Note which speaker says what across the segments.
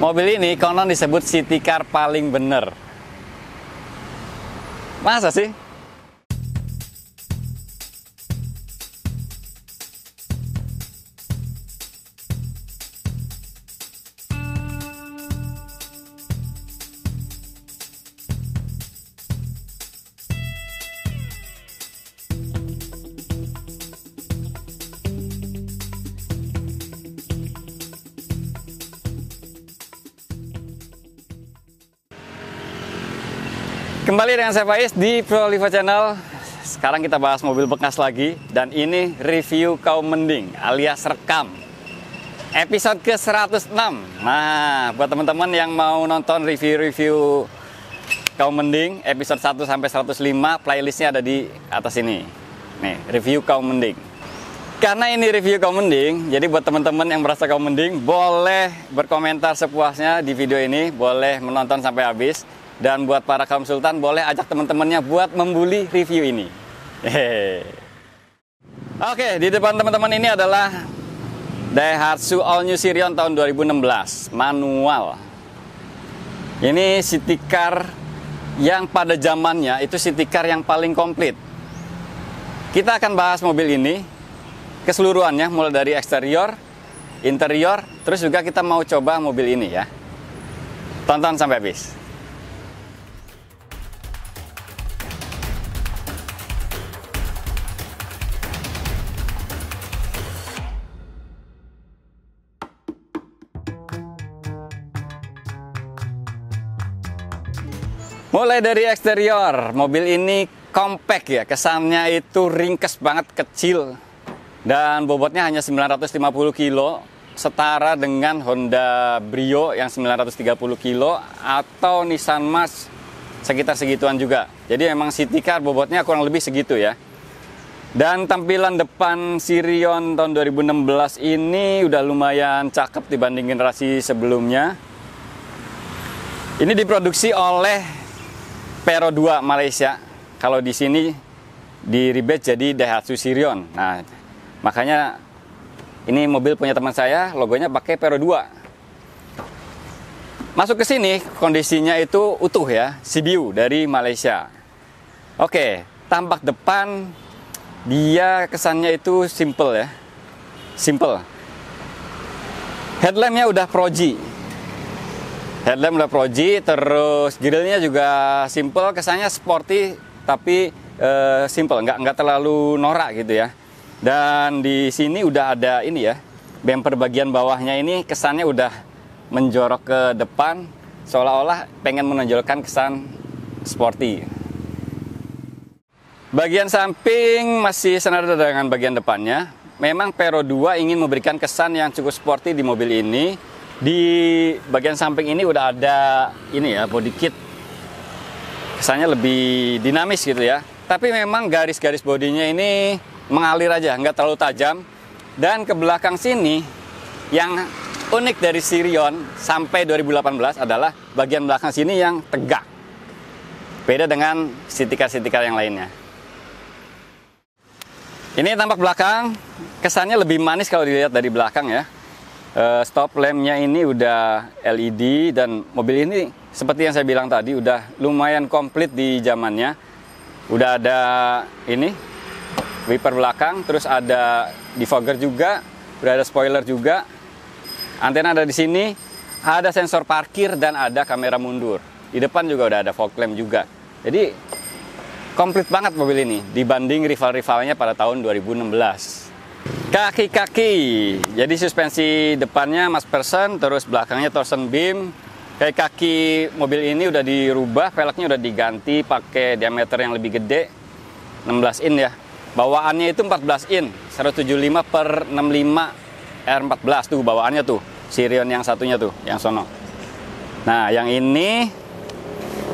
Speaker 1: Mobil ini konon disebut city car paling bener. Masa sih? Kembali dengan saya Faiz di Proliva Channel. Sekarang kita bahas mobil bekas lagi. Dan ini review kaum mending alias rekam episode ke-106. Nah, buat teman-teman yang mau nonton review-review kaum mending episode 1 sampai 105, playlistnya ada di atas ini. Nih, review kaum mending. Karena ini review kaum mending, jadi buat teman-teman yang merasa kaum mending boleh berkomentar sepuasnya di video ini, boleh menonton sampai habis. Dan buat para kaum sultan boleh ajak teman-temannya buat membuli review ini. Oke, di depan teman-teman ini adalah Daihatsu All New Sirion tahun 2016 manual. Ini city car yang pada zamannya itu city car yang paling komplit. Kita akan bahas mobil ini keseluruhannya, mulai dari eksterior, interior, terus juga kita mau coba mobil ini ya. Tonton sampai habis. Mulai dari eksterior, mobil ini compact ya, kesannya itu ringkes banget, kecil. Dan bobotnya hanya 950 kilo, setara dengan Honda Brio yang 930 kilo, atau Nissan March sekitar segituan juga. Jadi memang city car bobotnya kurang lebih segitu ya. Dan tampilan depan Sirion tahun 2016 ini udah lumayan cakep dibanding generasi sebelumnya. Ini diproduksi oleh Pero 2 Malaysia. Kalau di sini di rebate jadi Daihatsu Sirion. Nah, makanya ini mobil punya teman saya, logonya pakai Pero 2. Masuk ke sini kondisinya itu utuh ya, CBU dari Malaysia. Oke, tampak depan dia kesannya itu simple ya. Simple. Headlampnya udah Proji. Headlamp udah Proji, terus grillnya juga simple, kesannya sporty tapi simple, nggak terlalu norak gitu ya. Dan di sini udah ada ini ya, bumper bagian bawahnya ini kesannya udah menjorok ke depan, seolah-olah pengen menonjolkan kesan sporty. Bagian samping masih senada dengan bagian depannya. Memang Pero 2 ingin memberikan kesan yang cukup sporty di mobil ini. Di bagian samping ini udah ada ini ya, body kit. Kesannya lebih dinamis gitu ya. Tapi memang garis-garis bodinya ini mengalir aja, nggak terlalu tajam. Dan ke belakang sini yang unik dari Sirion sampai 2018 adalah bagian belakang sini yang tegak. Beda dengan city car yang lainnya. Ini tampak belakang, kesannya lebih manis kalau dilihat dari belakang ya. Stop lampnya ini udah LED dan mobil ini seperti yang saya bilang tadi udah lumayan komplit di zamannya. Udah ada ini wiper belakang, terus ada defogger juga, udah ada spoiler juga. Antena ada di sini, ada sensor parkir dan ada kamera mundur. Di depan juga udah ada fog lamp juga. Jadi komplit banget mobil ini dibanding rival-rivalnya pada tahun 2016. Kaki-kaki, jadi suspensi depannya Mas Person, terus belakangnya torsion beam. Kaki mobil ini udah dirubah, velgnya udah diganti pakai diameter yang lebih gede, 16 in ya. Bawaannya itu 14 in, 175 per 65 R14 tuh bawaannya tuh. Sirion yang satunya tuh, yang sono. Nah, yang ini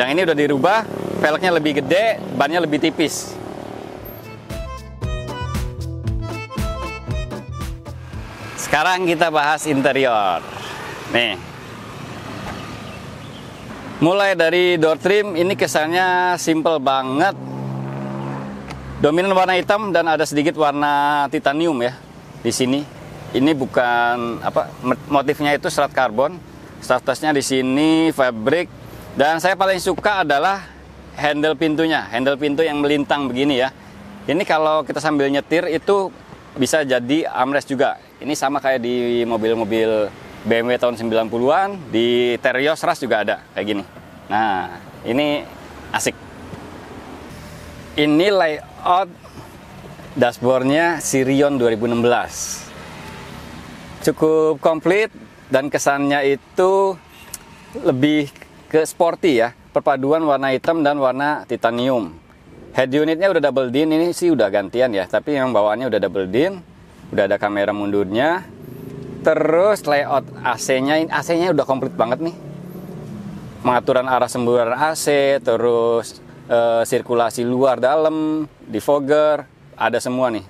Speaker 1: udah dirubah, velgnya lebih gede, bannya lebih tipis. Sekarang kita bahas interior. Nih. Mulai dari door trim, ini kesannya simple banget. Dominan warna hitam dan ada sedikit warna titanium ya di sini. Ini bukan apa, motifnya itu serat karbon. Softtouch-nya di sini fabric, dan saya paling suka adalah handle pintunya, handle pintu yang melintang begini ya. Ini kalau kita sambil nyetir itu bisa jadi armrest juga. Ini sama kayak di mobil-mobil BMW tahun 90-an, di Terios Rush juga ada kayak gini. Nah, ini asik. Ini layout dashboardnya Sirion 2016. Cukup komplit dan kesannya itu lebih ke sporty ya. Perpaduan warna hitam dan warna titanium. Head unitnya udah double din, ini sih udah gantian ya, tapi yang bawaannya udah double din. Udah ada kamera mundurnya. Terus layout AC-nya, AC-nya udah komplit banget nih. Pengaturan arah semburan AC, terus sirkulasi luar dalam, defogger, ada semua nih.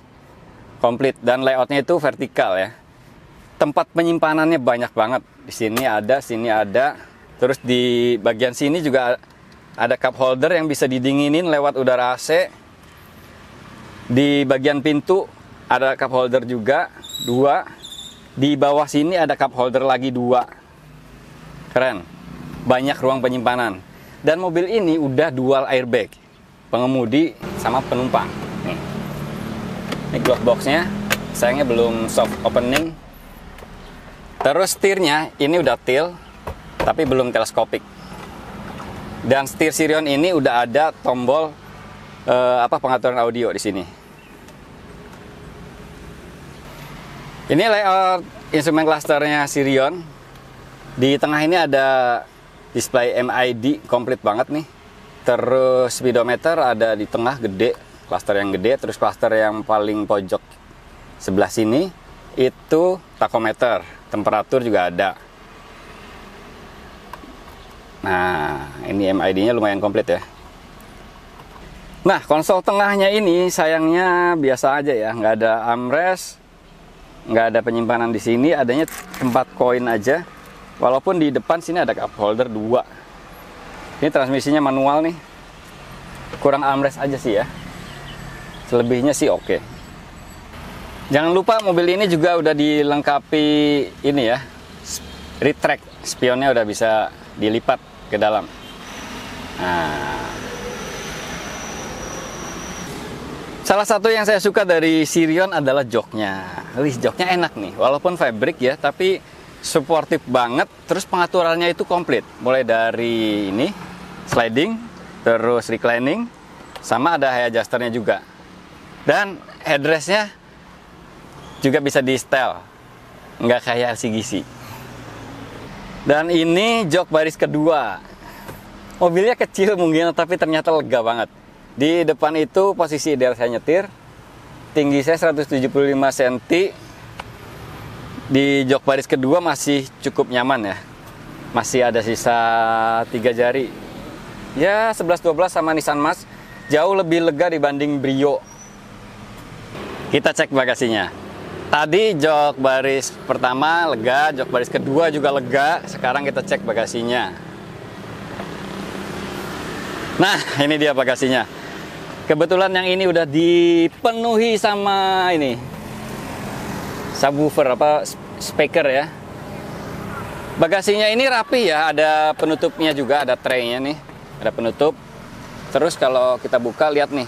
Speaker 1: Komplit, dan layoutnya itu vertikal ya. Tempat penyimpanannya banyak banget. Di sini ada. Terus di bagian sini juga ada cup holder yang bisa didinginin lewat udara AC. Di bagian pintu ada cup holder juga, 2. Di bawah sini ada cup holder lagi 2. Keren. Banyak ruang penyimpanan. Dan mobil ini udah dual airbag. Pengemudi sama penumpang. Nih. Ini glove box-nya. Sayangnya belum soft opening. Terus setirnya ini udah tilt, tapi belum teleskopik. Dan setir Sirion ini udah ada tombol pengaturan audio di sini. Ini layout instrumen clusternya Sirion. Di tengah ini ada display MID komplit banget nih. Terus speedometer ada di tengah gede, cluster yang gede. Terus cluster yang paling pojok sebelah sini itu tachometer, temperatur juga ada. Nah, ini MID-nya lumayan komplit ya. Nah, konsol tengahnya ini sayangnya biasa aja ya, nggak ada armrest, nggak ada penyimpanan di sini, adanya tempat koin aja. Walaupun di depan sini ada cup holder 2. Ini transmisinya manual nih. Kurang armrest aja sih ya. Selebihnya sih oke. Jangan lupa mobil ini juga udah dilengkapi ini ya, retract, spionnya udah bisa dilipat ke dalam. Nah, salah satu yang saya suka dari Sirion adalah joknya. Wih, joknya enak nih, walaupun fabric ya, tapi supportif banget. Terus pengaturannya itu komplit, mulai dari ini sliding, terus reclining, sama ada high adjusternya juga. Dan headrestnya juga bisa di style, nggak kayak LCGC. Dan ini jok baris kedua. Mobilnya kecil mungkin, tapi ternyata lega banget. Di depan itu posisi ideal saya nyetir. Tinggi saya 175 cm. Di jok baris kedua masih cukup nyaman ya. Masih ada sisa 3 jari. Ya 11-12 sama Nissan Mas. Jauh lebih lega dibanding Brio. Kita cek bagasinya. Tadi jok baris pertama lega, jok baris kedua juga lega. Sekarang kita cek bagasinya. Nah, ini dia bagasinya. Kebetulan yang ini udah dipenuhi sama ini subwoofer speaker ya. Bagasinya ini rapi ya, ada penutupnya juga, ada tray-nya nih, ada penutup. Terus kalau kita buka, lihat nih.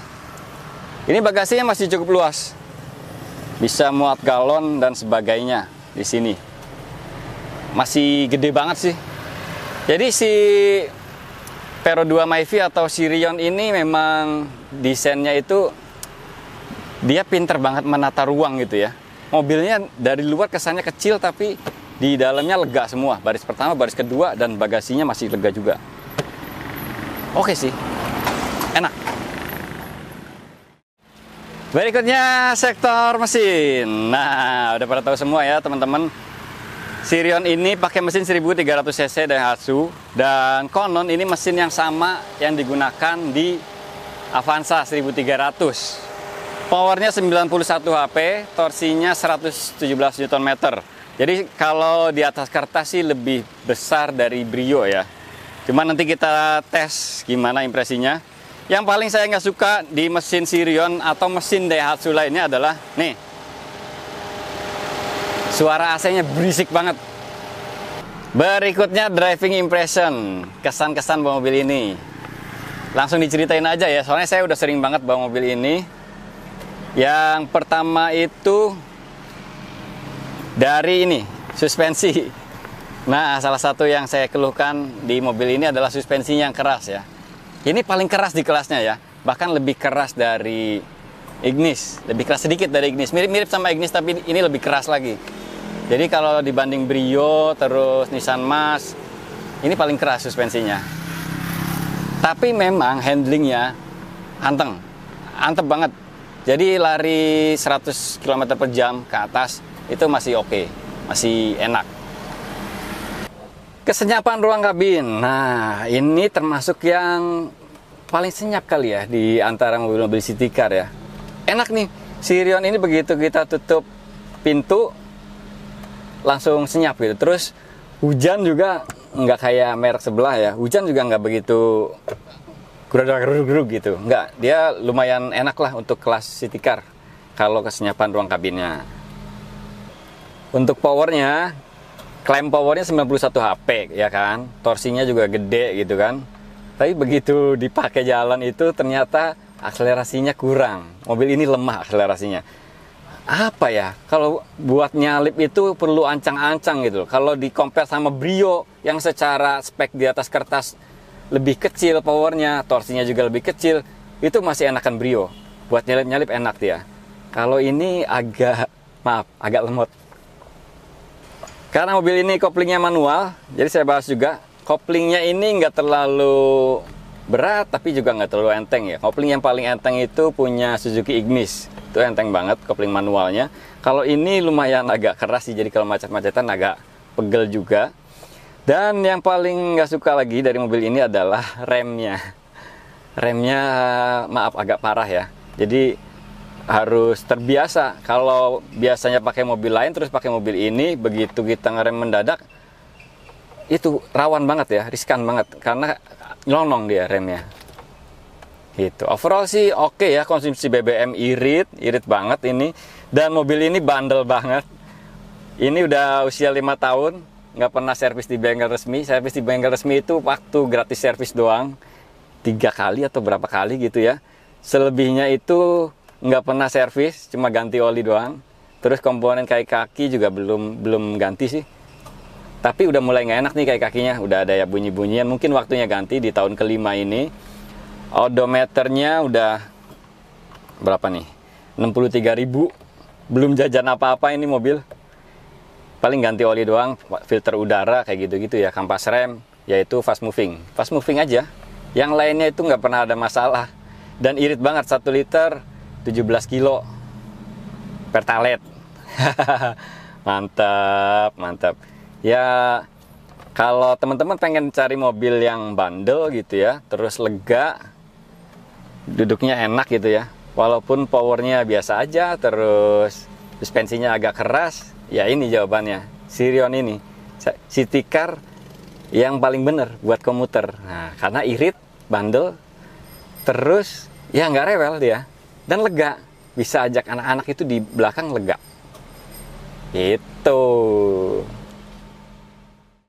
Speaker 1: Ini bagasinya masih cukup luas. Bisa muat galon dan sebagainya di sini. Masih gede banget sih. Jadi si Vero 2 Myvi atau Sirion ini memang desainnya itu dia pinter banget menata ruang gitu ya. Mobilnya dari luar kesannya kecil, tapi di dalamnya lega semua. Baris pertama, baris kedua, dan bagasinya masih lega juga. Oke sih, enak. Berikutnya sektor mesin. Nah, udah pada tahu semua ya teman-teman. Sirion ini pakai mesin 1300 cc Daihatsu, dan konon ini mesin yang sama yang digunakan di Avanza 1300. Powernya 91 HP, torsinya 117 Nm. Jadi kalau di atas kertas sih lebih besar dari Brio ya. Cuma nanti kita tes gimana impresinya. Yang paling saya nggak suka di mesin Sirion atau mesin Daihatsu lainnya adalah nih, suara AC-nya berisik banget. Berikutnya driving impression, kesan-kesan bawa mobil ini. Langsung diceritain aja ya, soalnya saya udah sering banget bawa mobil ini. Yang pertama itu dari ini, suspensi. Nah, salah satu yang saya keluhkan di mobil ini adalah suspensinya yang keras ya. Ini paling keras di kelasnya ya, bahkan lebih keras dari Ignis, lebih keras sedikit dari Ignis. Mirip-mirip sama Ignis tapi ini lebih keras lagi. Jadi kalau dibanding Brio, terus Nissan Mas, ini paling keras suspensinya. Tapi memang handlingnya antep banget. Jadi lari 100 km per jam ke atas itu masih oke, masih enak. Kesenyapan ruang kabin, nah ini termasuk yang paling senyap kali ya di antara mobil-mobil city car ya. Enak nih, Sirion ini begitu kita tutup pintu, langsung senyap gitu. Terus hujan juga nggak kayak merek sebelah ya, hujan juga nggak begitu geruduk gitu, nggak. Dia lumayan enak lah untuk kelas city car kalau kesenyapan ruang kabinnya. Untuk powernya, klaim powernya 91 HP ya kan, torsinya juga gede gitu kan. Tapi begitu dipakai jalan itu ternyata akselerasinya kurang. Mobil ini lemah akselerasinya. Apa ya, kalau buat nyalip itu perlu ancang-ancang gitu. Kalau di compare sama Brio yang secara spek di atas kertas lebih kecil powernya, torsinya juga lebih kecil, itu masih enakan Brio. Buat nyalip-nyalip enak dia. Kalau ini agak lemot. Karena mobil ini koplingnya manual, jadi saya bahas juga. Koplingnya ini nggak terlalu berat, tapi juga nggak terlalu enteng ya. Kopling yang paling enteng itu punya Suzuki Ignis. Itu enteng banget kopling manualnya. Kalau ini lumayan agak keras sih, jadi kalau macet-macetan agak pegel juga. Dan yang paling nggak suka lagi dari mobil ini adalah remnya. Remnya maaf agak parah ya. Jadi harus terbiasa. Kalau biasanya pakai mobil lain terus pakai mobil ini, begitu kita ngerem mendadak itu rawan banget ya, riskan banget karena nyelonong dia remnya. Gitu. Overall sih oke ya, konsumsi BBM irit banget ini. Dan mobil ini bandel banget. Ini udah usia 5 tahun, nggak pernah servis di bengkel resmi. Servis di bengkel resmi itu waktu gratis servis doang, 3 kali atau berapa kali gitu ya. Selebihnya itu nggak pernah servis, cuma ganti oli doang. Terus komponen kaki juga belum ganti sih. Tapi udah mulai nggak enak nih kayak kakinya, udah ada ya bunyi-bunyian. Mungkin waktunya ganti di tahun kelima ini. Odometernya udah berapa nih? 63.000. Belum jajan apa-apa ini mobil. Paling ganti oli doang, filter udara kayak gitu-gitu ya, kampas rem, yaitu fast moving. Fast moving aja. Yang lainnya itu nggak pernah ada masalah. Dan irit banget, 1 liter 17 kilo pertalite. Mantap. Ya, kalau teman-teman pengen cari mobil yang bandel gitu ya, terus lega, duduknya enak gitu ya, walaupun powernya biasa aja, terus suspensinya agak keras, ya ini jawabannya, Sirion ini city car yang paling bener buat komuter. Nah, karena irit, bandel, terus ya nggak rewel dia, dan lega, bisa ajak anak-anak itu di belakang lega. Itu.